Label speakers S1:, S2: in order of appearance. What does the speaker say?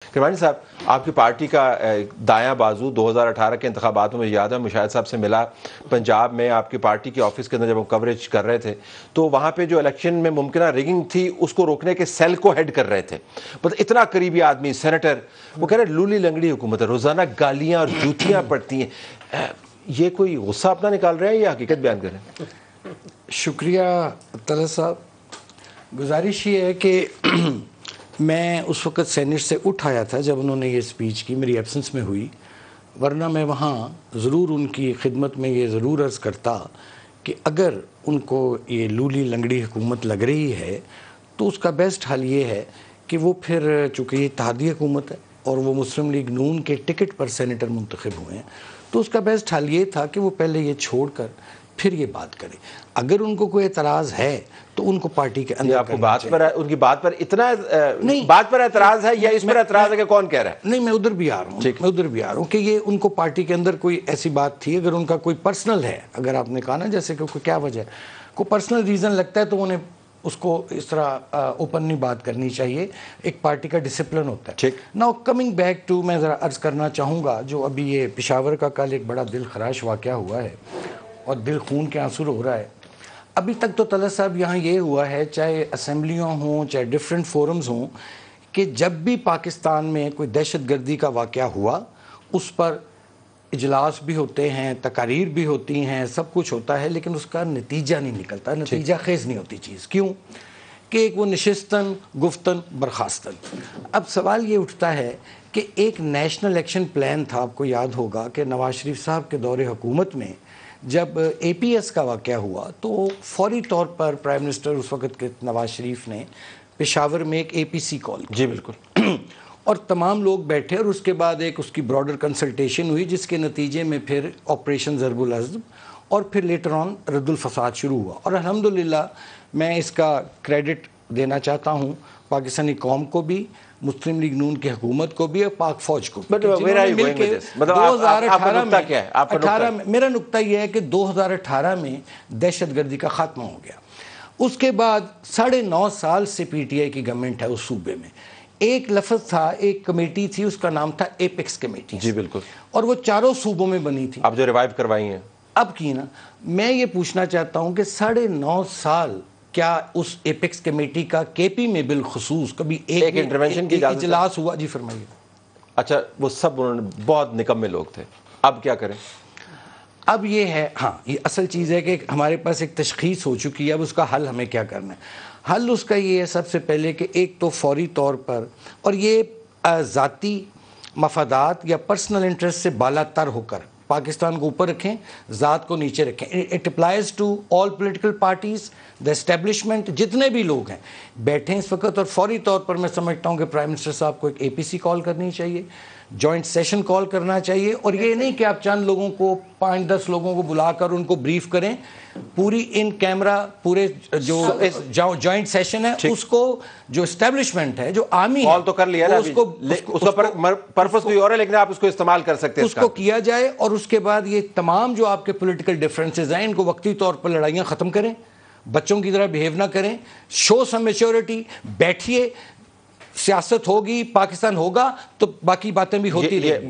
S1: کرمانی صاحب، آپ کی پارٹی کا دایاں بازو 2018 کے انتخابات میں یاد ہے مشاہد صاحب سے ملا پنجاب میں آپ کی پارٹی کے آفس کے اندر جب ہم کوریج کر رہے تھے تو وہاں پہ جو الیکشن میں ممکنہ ریگنگ تھی اس کو روکنے کے سیل کو ہیڈ کر رہے تھے. اتنا قریبی آدمی سینیٹر وہ کہہ رہے لولی لنگڑی حکومت ہے، روزانہ گالیاں اور جوتیاں پڑتی ہیں. یہ کوئی غصہ اپنا نکال رہے ہیں یا حقیقت بیان کر رہے ہیں؟
S2: شکریہ طلعت صاحب. گزارش یہ ہے کہ میں اس وقت سینٹ سے اٹھ آیا تھا جب انہوں نے یہ سپیچ کی، میری ایبسنس میں ہوئی، ورنہ میں وہاں ضرور ان کی خدمت میں یہ ضرور عرض کرتا کہ اگر ان کو یہ لولی لنگڑی حکومت لگ رہی ہے تو اس کا بیسٹ حل یہ ہے کہ وہ پھر، چونکہ یہ اتحادی حکومت ہے اور وہ مسلم لیگ نون کے ٹکٹ پر سینیٹر منتخب ہوئے ہیں، تو اس کا بیسٹ حل یہ تھا کہ وہ پہلے یہ چھوڑ کر پھر یہ بات کریں. اگر ان کو کوئی اعتراض ہے تو ان کو پارٹی کے اندر کرنا چاہیے.
S1: ان کی بات پر اتنا بات پر اعتراض ہے یا اس پر اعتراض ہے کہ کون کہہ رہا ہے؟
S2: نہیں، میں ادھر بھی آ رہا ہوں کہ یہ ان کو پارٹی کے اندر کوئی ایسی بات تھی، اگر ان کا کوئی پرسنل ہے، اگر آپ نے کہا نا جیسے کہ کوئی کیا وجہ ہے، کوئی پرسنل ریزن لگتا ہے تو انہیں اس کو اس طرح اوپنلی بات کرنی چاہیے. ایک پارٹی کا ڈسپلن ہوتا ہے. ناؤ کمنگ بیک ٹو، میں ذرا عرض کرنا چاہوں گا جو ابھی یہ پشاور کا کل ایک بڑا دل خراش واقعہ ہوا ہے اور دل خون کے آنسو ہو رہا ہے. ابھی تک تو طلعت صاحب یہاں یہ ہوا ہے، چاہے اسمبلیوں ہوں چاہے ڈیفرنٹ فورمز ہوں، کہ جب بھی پاکستان میں کوئی دہشت گردی کا واقعہ ہوا اس پر اجلاس بھی ہوتے ہیں، تقاریر بھی ہوتی ہیں، سب کچھ ہوتا ہے، لیکن اس کا نتیجہ نہیں نکلتا، نتیجہ خیز نہیں ہوتی چیز. کیوں؟ کہ ایک وہ نشستن گفتن برخاستن. اب سوال یہ اٹھتا ہے کہ ایک نیشنل ایکشن پلان تھا، آپ کو یاد ہوگا کہ نواز شریف صاحب کے دور حکومت میں جب اے پی ایس کا واقعہ ہوا تو فوری طور پر پرائم منسٹر اس وقت کے نواز شریف نے پشاور میں ایک اے پی سی کال کی.
S1: جی بالکل.
S2: اور تمام لوگ بیٹھے اور اس کے بعد ایک اس کی براڈر کنسلٹیشن ہوئی جس کے نتیجے میں پھر آپریشن ضرب العزم اور پھر لیٹر آن رد الفساد شروع ہوا. اور الحمدللہ میں اس کا کریڈٹ دینا چاہتا ہوں پاکستانی قوم کو بھی، مسلم لیگ نون کی حکومت کو بھی اور پاک فوج کو بھی. میرا نقطہ یہ ہے کہ 2018 میں دہشت گردی کا خاتمہ ہو گیا. اس کے بعد 9.5 سال سے پی ٹی آئی کی گورنمنٹ ہے اس صوبے میں. ایک لفظ تھا، ایک کمیٹی تھی، اس کا نام تھا ایپیکس کمیٹی.
S1: جی بالکل.
S2: اور وہ 4 صوبوں میں بنی تھی.
S1: اب جو ریوائیو کروائی ہیں
S2: اب کی نا، میں یہ پوچھنا چاہتا ہوں کہ 9.5 سال کیا اس ایپیکس کمیٹی کا کے پی میں بالخصوص کبھی ایک
S1: انٹرونشن کی
S2: اجلاس ہوا؟ جی فرمائیے.
S1: اچھا، وہ سب انہوں نے بہت نکمے لوگ تھے، اب کیا کریں؟
S2: اب یہ ہے، ہاں یہ اصل چیز ہے کہ ہمارے پاس ایک تشخیص ہو چکی ہے، اب اس کا حل ہمیں کیا کرنا ہے. حل اس کا یہ ہے سب سے پہلے کہ ایک تو فوری طور پر، اور یہ ذاتی مفادات یا پرسنل انٹرسٹ سے بالا تر ہو کر پاکستان کو اوپر رکھیں، ذات کو نیچے رکھیں. It applies to all political parties, the establishment, جتنے بھی لوگ ہیں بیٹھیں اس وقت. اور فوری طور پر میں سمجھتا ہوں کہ پرائم منسٹر صاحب کو ایک اے پی سی کال کرنی چاہیے، جوائنٹ سیشن کال کرنا چاہیے. اور یہ نہیں کہ آپ چند لوگوں کو 5-10 لوگوں کو بلا کر ان کو بریف کریں، پوری ان کیمرہ پورے جو جوائنٹ سیشن ہے اس کو جو اسٹیبلشمنٹ ہے، جو آرمی
S1: کال تو کر لیا نا، اس کا پرپس کوئی اور ہے لیکن آپ اس کو استعمال کر سکتے ہیں،
S2: اس کو کیا جائے. اور اس کے بعد یہ تمام جو آپ کے پولیٹیکل ڈیفرنسز ہیں ان کو وقتی طور پر لڑائیاں ختم کریں، بچوں کی طرح بیہیو نہ کریں، شو سم میچورٹی، بیٹھیے، سیاست ہوگی، پاکستان ہوگا تو باقی باتیں بھی ہوتی رہیں گی.